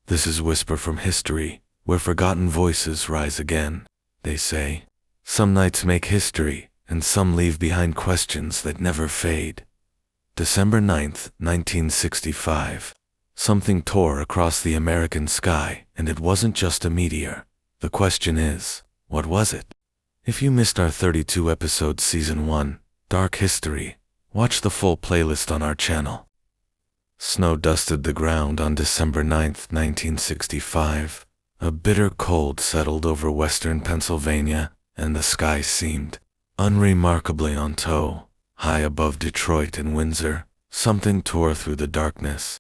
This is Whisper from History, where forgotten voices rise again, they say. Some nights make history, and some leave behind questions that never fade. December 9th, 1965. Something tore across the American sky, and it wasn't just a meteor. The question is, what was it? If you missed our 32-episode Season 1, Dark History, watch the full playlist on our channel. Snow dusted the ground on December 9th, 1965. A bitter cold settled over western Pennsylvania, and the sky seemed unremarkably on tow. High above Detroit and Windsor, something tore through the darkness.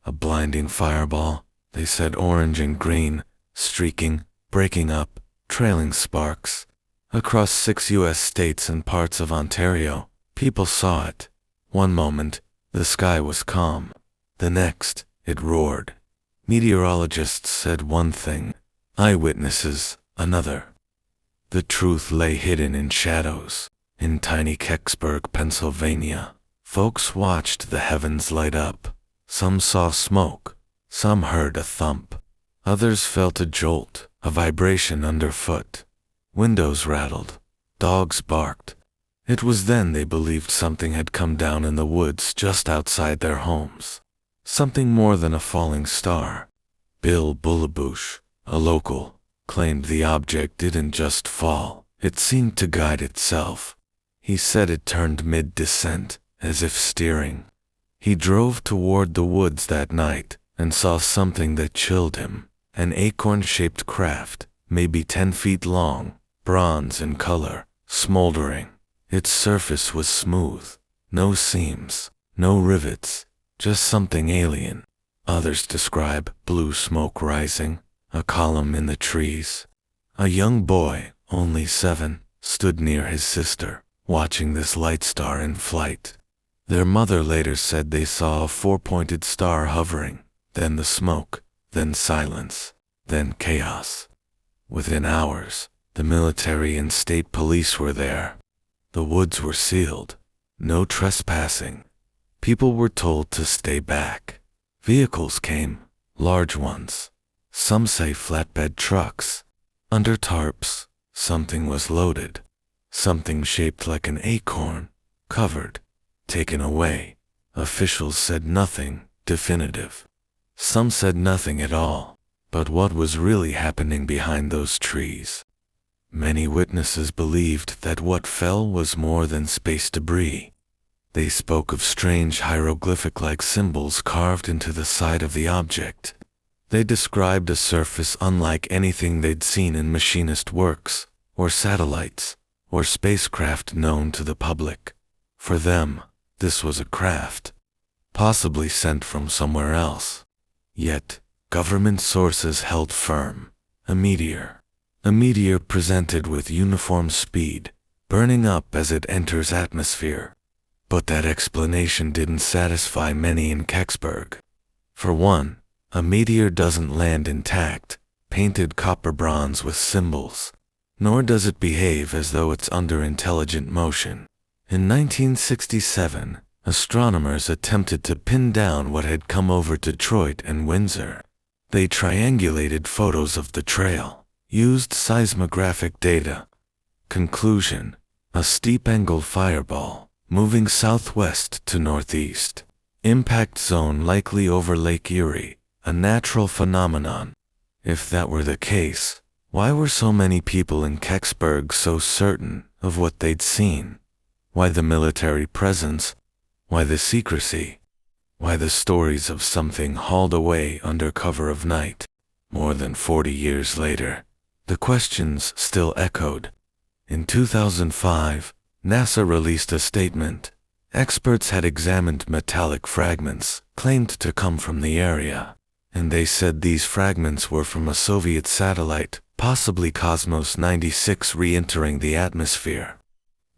A blinding fireball, they said, orange and green, streaking, breaking up, trailing sparks. Across 6 U.S. states and parts of Ontario, people saw it. One moment, the sky was calm. The next, it roared. Meteorologists said one thing, eyewitnesses another. The truth lay hidden in shadows. In tiny Kecksburg, Pennsylvania, folks watched the heavens light up. Some saw smoke, some heard a thump. Others felt a jolt, a vibration underfoot. Windows rattled, dogs barked. It was then they believed something had come down in the woods just outside their homes. Something more than a falling star. Bill Bullabush, a local, claimed the object didn't just fall, it seemed to guide itself. He said it turned mid-descent, as if steering. He drove toward the woods that night and saw something that chilled him. An acorn-shaped craft, maybe 10 feet long, bronze in color, smoldering. Its surface was smooth, no seams, no rivets, just something alien. Others describe blue smoke rising, a column in the trees. A young boy, only 7, stood near his sister, watching this light star in flight. Their mother later said they saw a 4-pointed star hovering, then the smoke, then silence, then chaos. Within hours, the military and state police were there. The woods were sealed, no trespassing. People were told to stay back. Vehicles came, large ones. Some say flatbed trucks. Under tarps, something was loaded. Something shaped like an acorn, covered, taken away. Officials said nothing definitive. Some said nothing at all. But what was really happening behind those trees? Many witnesses believed that what fell was more than space debris. They spoke of strange hieroglyphic-like symbols carved into the side of the object. They described a surface unlike anything they'd seen in machinist works, or satellites, or spacecraft known to the public. For them, this was a craft, possibly sent from somewhere else. Yet, government sources held firm. A meteor. A meteor presented with uniform speed, burning up as it enters atmosphere. But that explanation didn't satisfy many in Kecksburg. For one, a meteor doesn't land intact, painted copper bronze with symbols, nor does it behave as though it's under intelligent motion. In 1967, astronomers attempted to pin down what had come over Detroit and Windsor. They triangulated photos of the trail, used seismographic data. Conclusion: a steep-angled fireball, moving southwest to northeast. Impact zone likely over Lake Erie, a natural phenomenon. If that were the case, why were so many people in Kecksburg so certain of what they'd seen? Why the military presence? Why the secrecy? Why the stories of something hauled away under cover of night? More than 40 years later, the questions still echoed. In 2005, NASA released a statement. Experts had examined metallic fragments claimed to come from the area, and they said these fragments were from a Soviet satellite, possibly Cosmos 96 re-entering the atmosphere.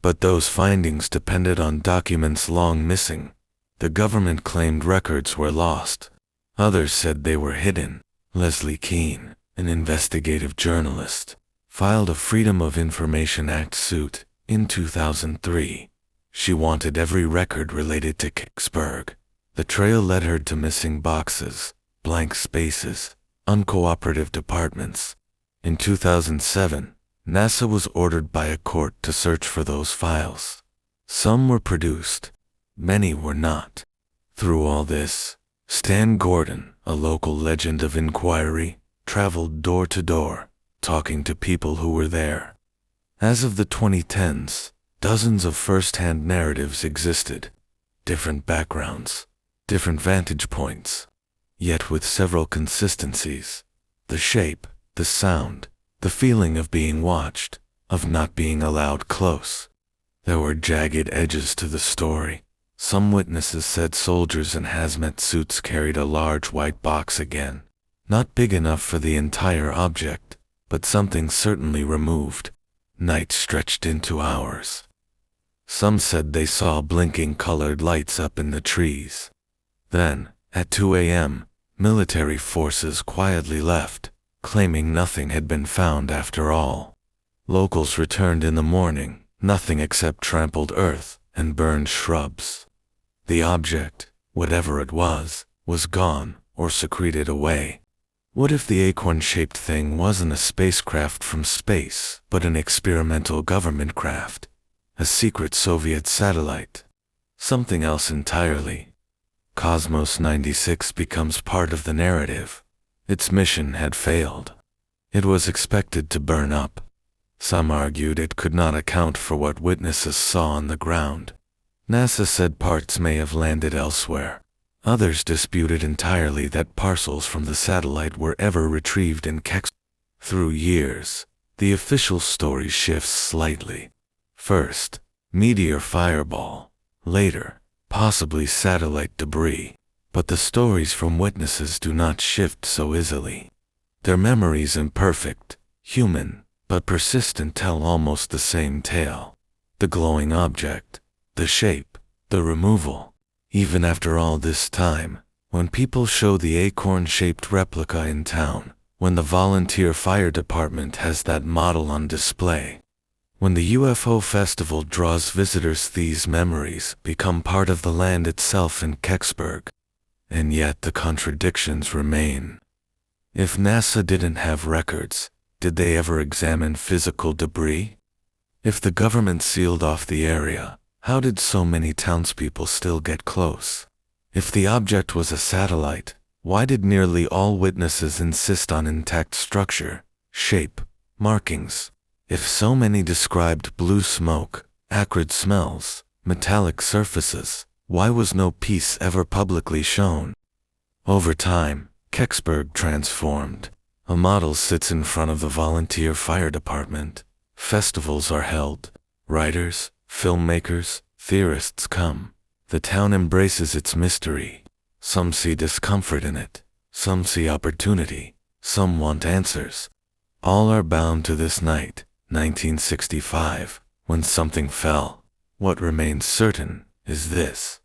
But those findings depended on documents long missing. The government claimed records were lost. Others said they were hidden. Leslie Keene, an investigative journalist, filed a Freedom of Information Act suit in 2003. She wanted every record related to Kecksburg. The trail led her to missing boxes, blank spaces, uncooperative departments. In 2007, NASA was ordered by a court to search for those files. Some were produced, many were not. Through all this, Stan Gordon, a local legend of inquiry, traveled door to door, talking to people who were there. As of the 2010s, dozens of first-hand narratives existed, different backgrounds, different vantage points, yet with several consistencies: the shape, the sound, the feeling of being watched, of not being allowed close. There were jagged edges to the story. Some witnesses said soldiers in hazmat suits carried a large white box again, not big enough for the entire object, but something certainly removed. Night stretched into hours. Some said they saw blinking colored lights up in the trees. Then, at 2 a.m., military forces quietly left, claiming nothing had been found after all. Locals returned in the morning, nothing except trampled earth and burned shrubs. The object, whatever it was gone or secreted away. What if the acorn-shaped thing wasn't a spacecraft from space, but an experimental government craft? A secret Soviet satellite? Something else entirely? Cosmos 96 becomes part of the narrative. Its mission had failed. It was expected to burn up. Some argued it could not account for what witnesses saw on the ground. NASA said parts may have landed elsewhere. Others disputed entirely that parcels from the satellite were ever retrieved in Kecksburg. Through years, the official story shifts slightly. First, meteor fireball. Later, possibly satellite debris. But the stories from witnesses do not shift so easily. Their memories, imperfect, human, but persistent, tell almost the same tale. The glowing object, the shape, the removal. Even after all this time, when people show the acorn-shaped replica in town, when the volunteer fire department has that model on display, when the UFO festival draws visitors, these memories become part of the land itself in Kecksburg. And yet the contradictions remain. If NASA didn't have records, did they ever examine physical debris? If the government sealed off the area, how did so many townspeople still get close? If the object was a satellite, why did nearly all witnesses insist on intact structure, shape, markings? If so many described blue smoke, acrid smells, metallic surfaces, why was no piece ever publicly shown? Over time, Kecksburg transformed. A model sits in front of the volunteer fire department. Festivals are held. Writers, filmmakers, theorists come. The town embraces its mystery. Some see discomfort in it. Some see opportunity. Some want answers. All are bound to this night, 1965, when something fell. What remains certain is this: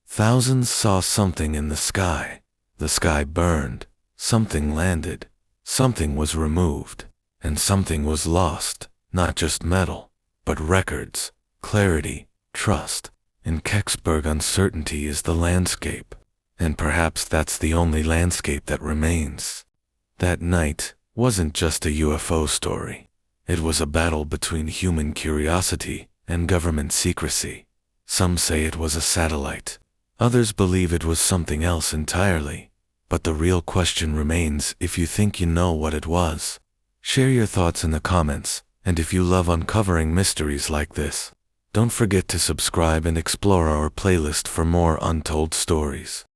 thousands saw something in the sky. The sky burned. Something landed. Something was removed. And something was lost. Not just metal, but records, clarity, trust. In Kecksburg, uncertainty is the landscape. And perhaps that's the only landscape that remains. That night wasn't just a UFO story. It was a battle between human curiosity and government secrecy. Some say it was a satellite. Others believe it was something else entirely. But the real question remains: if you think you know what it was, share your thoughts in the comments. And if you love uncovering mysteries like this, don't forget to subscribe and explore our playlist for more untold stories.